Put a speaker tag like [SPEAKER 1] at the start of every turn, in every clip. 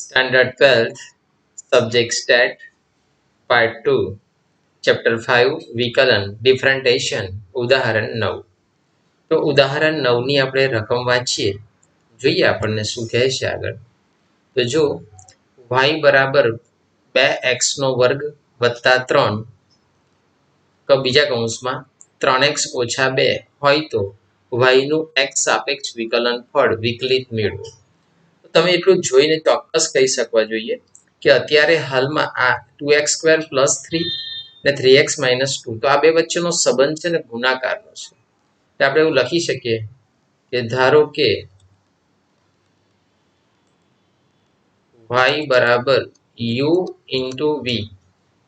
[SPEAKER 1] Standard 12th, Subject Stat, Part 2, Chapter 5, વિકલન ડિફરન્ટેશન, ઉદાહરણ 9. તો ઉદાહરણ 9ની આપણે રકમ વાંચીએ, જોઈએ આપણને શું કહે છે આગળ. તો જો y બરાબર 2x નો વર્ગ વત્તા 3 બીજા કૌંસમાં 3x ઓછા 2 હોય તો y નું x સાપેક્ષ વિકલન ફળ વિકલિત મેળવો. તમે એટલું જોઈને ચોક્કસ કહી શકવા જોઈએ કે અત્યારે હાલમાં આ 2x² + 3 ને 3x - 2 તો આ બે વચ્ચેનો સંબંધ છે ને ગુણાકારનો છે. એટલે આપણે એવું લખી શકીએ કે ધારો કે y બરાબર u * v,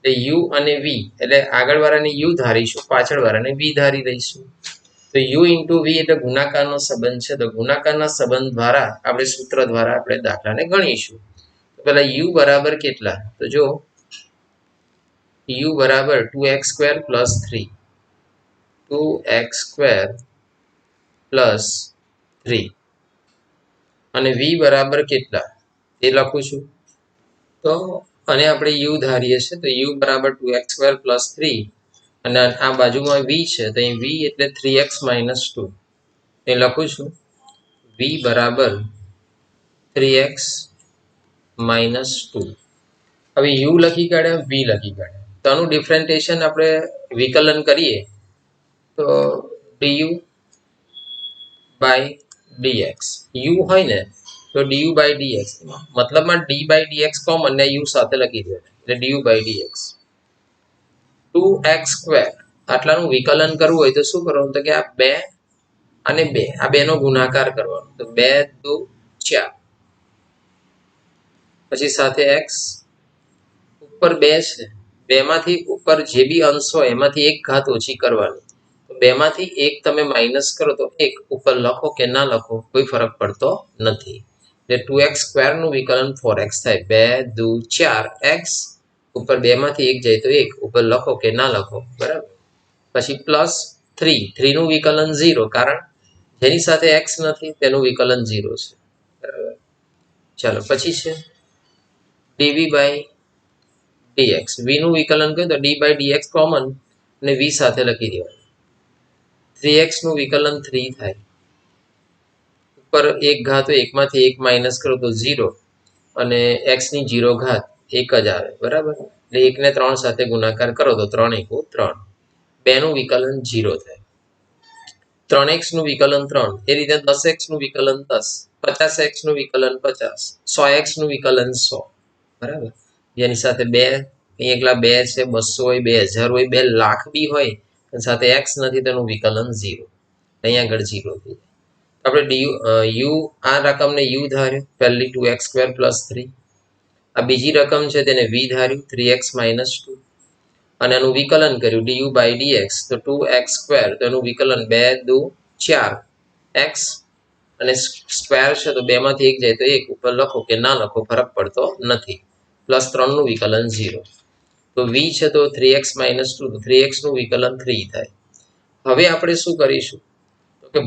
[SPEAKER 1] એટલે u અને v એટલે આગળવાળાને u ધારીશું, પાછળવાળાને v ધારી દઈશું. તો u * v એટલે ગુણાકારનો સંબંધ છે. તો ગુણાકારના સંબંધ દ્વારા આપણે સૂત્ર દ્વારા આપણે દાખલાને ગણીશું. તો પહેલા u બરાબર કેટલા? તો જો u બરાબર 2x² + 3, 2x² + 3 અને v બરાબર કેટલા એ લખું છું. તો અને આપણે u ધારીએ છીએ તો u બરાબર 2x² + 3 અને આ બાજુમાં v છે તો અહીં v એટલે 3x - 2 એ લખું છું. v બરાબર 3x - 2. હવે u લખી કાઢ્યા, v લખી કાઢ્યા. તો આનું ડિફરન્ટિએશન આપણે વિકલન કરીએ તો du/dx. u હોય ને તો du/dx, મતલબમાં d/dx કોમન ને u સાથે લખી દે એટલે du/dx. 2x² આટલાનું વિકલન કરવું હોય તો શું કરવાનું? તો કે આ 2 અને 2 આ બેનો ગુણાકાર કરવાનો. તો 2 × 2 = 4, પછી સાથે x ઉપર 2 છે, 2 માંથી ઉપર જે બી અંશ હોય એમાંથી એક ઘાત ઓછી કરવાની. તો 2 માંથી 1 તમે માઇનસ કરો તો 1 ઉપર લખો કે ના લખો કોઈ ફરક પડતો નથી. એટલે 2x² નું વિકલન 4x થાય. 2 × 2 = 4x ઉપર 2 માંથી 1 જાય તો 1 ઉપર લખો કે ના લખો, બરાબર. પછી +3, 3 નું વિકલન 0, કારણ જેની સાથે x નથી તેનું વિકલન 0 છે, બરાબર. ચાલો પછી છે dv/dx. v નું વિકલન કર્યું તો d/dx કોમન અને v સાથે લખી દેવાનું. 3x નું વિકલન 3 થાય. ઉપર એક ઘાત હોય, એકમાંથી 1 માઇનસ કરો તો 0 અને x ની 0 ઘાત 1 જ આવે, બરાબર. એટલે 1 ને 3 સાથે ગુણાકાર કરો તો 3 × 1 = 3. 2 નું વિકલન 0 થાય. 3x નું વિકલન 3, એ રીતે 10x નું વિકલન 10, 50x નું વિકલન 50, 100x નું વિકલન 100, બરાબર. જેની સાથે 2 અહીં એકલા 2 છે, 200 હોય, 2000 હોય, 2 લાખ બી હોય અને સાથે x નથી તેનું વિકલન 0, અહીંયા આગળ 0 થઈ જાય. આપણે u આ રકમને u ધાર્યું, પહેલી 2x² + 3. આ બીજી રકમ છે તેને v ધાર્યું, 3x - 2 અને એનું વિકલન કર્યું du/dx. તો 2x² તો એનું વિકલન 2 × 2 = 4x અને સ્ક્વેર છે તો 2 માંથી 1 જાય તો 1 ઉપર લખો કે ના લખો ફરક પડતો નથી. +3 નું વિકલન 0. તો v છે તો 3x - 2 તો 3x નું વિકલન 3 થાય. હવે આપણે શું કરીશું તો કે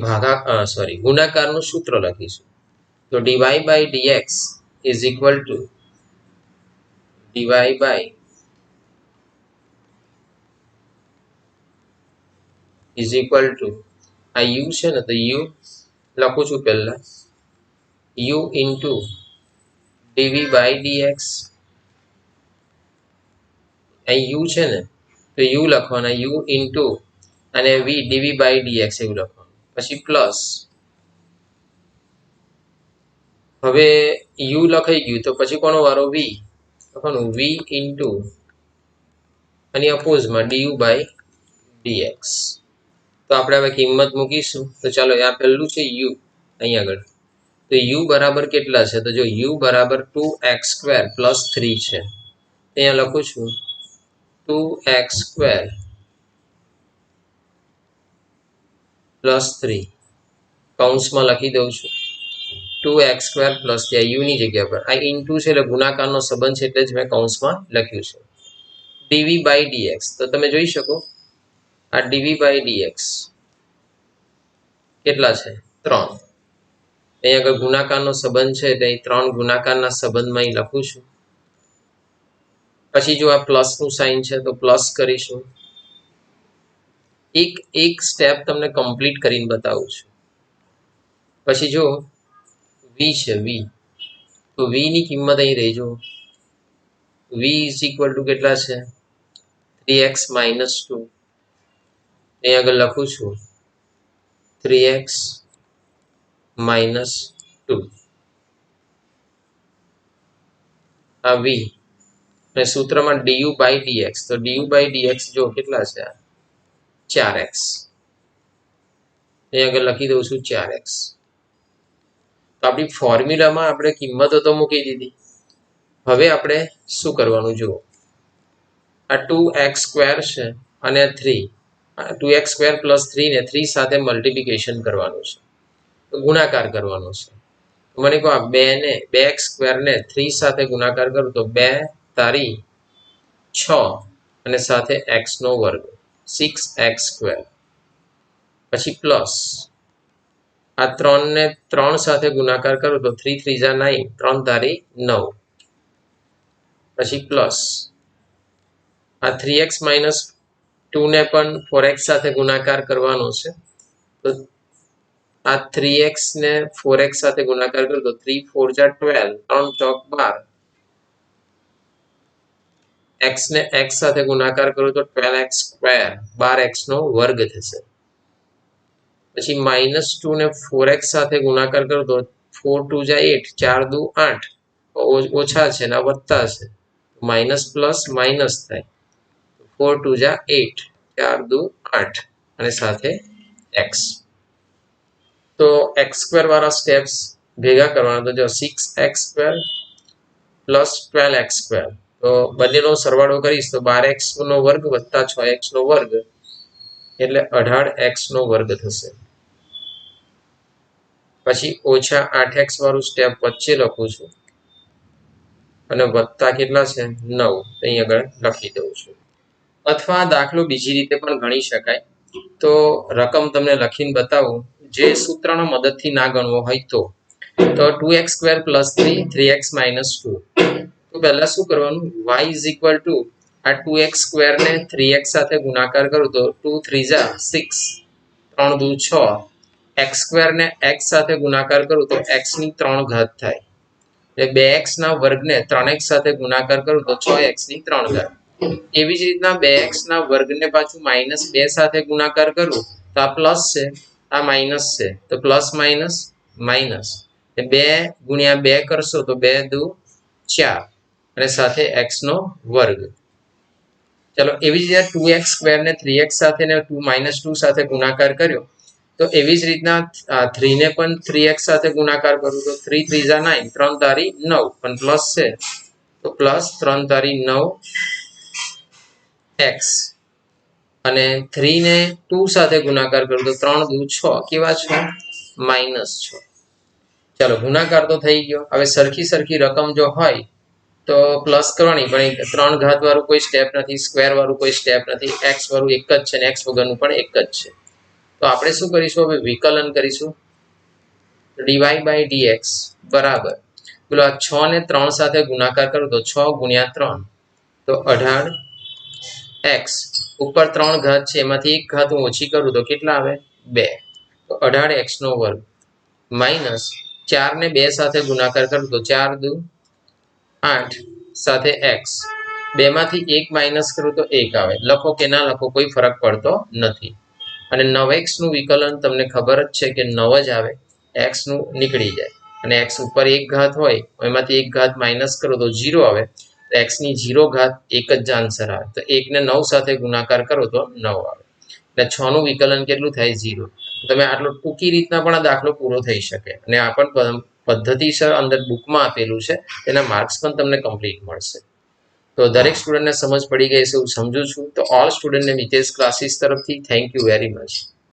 [SPEAKER 1] ગુણાકારનું સૂત્ર લખીશું. તો dy/dx = આ u છે ને તો u લખું છું પહેલા u * dv/dx. અહીં u છે ને તો u લખવાના, u * અને v dv/dx એવું લખવાનું. પછી પ્લસ, હવે u લખાઈ ગયું તો પછી કોનો વારો? v લખવાનું, v * અને અપોઝમાં du/dx. તો આપણે હવે કિંમત મૂકીશું. તો ચાલો આ પહેલું છે u, અહીં આગળ. તો u બરાબર કેટલા છે? તો જો u બરાબર 2x² + 3 છે. અહીંયા લખું છું 2x² + 3 કૌંસમાં લખી દઉં છું 2x² + ત્યાં u ની જગ્યા પર આ ઇન્ટુ છે એટલે ગુણાકારનો સંબંધ છે એટલે જ મેં કૌંસમાં લખ્યું છે. dv/dx તો તમે જોઈ શકો આ dv/dx કેટલા છે? 3. અહીં આગળ ગુણાકારનો સંબંધ છે એટલે 3 ગુણાકારના સંબંધમાં અહીં લખું છું. પછી જો આ પ્લસનું સાઇન છે તો પ્લસ કરીશું. એક સ્ટેપ તમને કમ્પ્લીટ કરીને બતાવું છું. પછી જો વી છે વી, તો વી ની કિંમત અહીં રહી જો વી ઇઝ ઇક્વલ ટુ કેટલા છે 3x - 2. અહીં આગળ લખું છું 3x - 2 આ વી અને સૂત્રમાં du/dx, તો du/dx જો કેટલા છે 4x. અહીં આગળ લખી દઉં છું 4x. તો આપણી ફોર્મ્યુલામાં આપણે કિંમતો તો મૂકી દીધી. હવે આપણે શું કરવાનું જુઓ, આ 2x² છે અને 3, 2x² + 3 ને 3 સાથે મલ્ટિપ્લિકેશન કરવાનું છે, ગુણાકાર કરવાનો છે. મને કહો આ 2x² ને 3 સાથે ગુણાકાર કરું તો 2 તારી 6 અને સાથે x², 6x². પછી પ્લસ આ 3 ને 3 સાથે ગુણાકાર કરું તો 3 × 3 = 9, 3 તારી 9. પછી પ્લસ આ 3x - 2 ને પણ 4x સાથે ગુણાકાર કરવાનો છે, તો આ 3x ને 4x સાથે ગુણાકાર કરું તો 3 × 4 = 12, 3 ચોક 12. x ને x સાથે ગુણાકાર કરું તો 12x², 12x² થશે. પછી -2 ને 4x સાથે ગુણાકાર કરું તો 4 × 2 = 8, 4 × 2 = 8. ઓછા છે ને વત્તા છે, માઇનસ પ્લસ માઇનસ થાય, 4 × 2 = 8, 4 × 2 = 8 અને સાથે x. તો x² વાળા સ્ટેપ્સ ભેગા કરવાના, તો જો 6x² + 12x², તો બંનેનો સરવાળો કરીશ તો 12x² + 6x² એટલે 18x² થશે. પછી ઓછા 8x વાળું સ્ટેપ વચ્ચે લખું છું અને વત્તા કેટલા છે 9, અહીં આગળ લખી દઉં છું. અથવા દાખલો બીજી રીતે પણ ગણી શકાય. તો રકમ તમને લખીને બતાવું, જે સૂત્રના મદદથી ના ગણવો હોય તો 2x² + 3, 3x - 2. તો પહેલા શું કરવાનું, y = આ 2x² ને 3x સાથે ગુણાકાર કરું તો 2 × 3 = 6, 3 × 2 = 6. x² ને x સાથે ગુણાકાર કરું તો x³ થાય, એટલે 2x² ને 3x સાથે ગુણાકાર કરું તો 6x³. એવી જ રીતના 2x² ને પાછું -2 સાથે ગુણાકાર કરું તો આ પ્લસ છે, આ માઇનસ છે, તો પ્લસ માઇનસ માઇનસ, 2 × 2 કરશો તો 2 × 2 = 4 અને સાથે x². ચાલો એવી જ રીતે 2x² ને 3x સાથે ને 2 સાથે ગુણાકાર કર્યો, તો એવી જ રીતના 3 ને પણ 3x સાથે ગુણાકાર કરું તો 3 × 3 = 9, 3 તારી 9, પણ પ્લસ છે તો પ્લસ 3 તારી 9x. અને 3 ને 2 સાથે ગુણાકાર કરું તો 3 × 2 = 6, કેવા 6? -6. ચાલો ગુણાકાર તો થઈ ગયો. હવે સરખી રકમ જો હોય તો પ્લસ કરવાની, પણ 3 ઘાત વાળું કોઈ સ્ટેપ નથી, સ્ક્વેર વાળું કોઈ સ્ટેપ નથી, x વાળું એક જ છે અને x વગરનું પણ એક જ છે. તો આપણે શું કરીશું, હવે વિકલન કરીશું. dy/dx બરાબર, પેલો આ 6 ને 3 સાથે ગુણાકાર કરું તો 6 × 3 તો 18x. ઉપર 3 ઘાત છે, એમાંથી એક ઘાત હું ઓછી કરું તો કેટલા આવે 2, તો 18x² માઇનસ 4 ને 2 સાથે ગુણાકાર કરું તો 4 × 2 = 8 સાથે x. 2 માંથી 1 માઇનસ કરું તો 1 આવે, લખો કે ના લખો કોઈ ફરક પડતો નથી. અને 9x નું વિકલન તમને ખબર જ છે કે 9 જ આવે, x નું નીકળી જાય અને x ઉપર એક ઘાત હોય એમાંથી એક ઘાત માઇનસ કરો તો 0 આવે, તો x ની 0 ઘાત એક જ આન્સર આવે. તો 1 ને 9 સાથે ગુણાકાર કરો તો 9 આવે, એટલે 6 નું વિકલન કેટલું થાય 0. તમે આટલો ટૂંકી રીતના પણ આ દાખલો પૂરો થઈ શકે અને આ પણ પદ્ધતિસર અંદર બુકમાં આપેલું છે, તેના માર્ક્સ પણ તમને કમ્પ્લીટ મળશે. તો દરેક સ્ટુડન્ટને સમજ પડી ગઈ છે એવું સમજુ છું. તો ઓલ સ્ટુડન્ટને મિતેશ ક્લાસીસ તરફથી થેન્ક યુ વેરી મચ.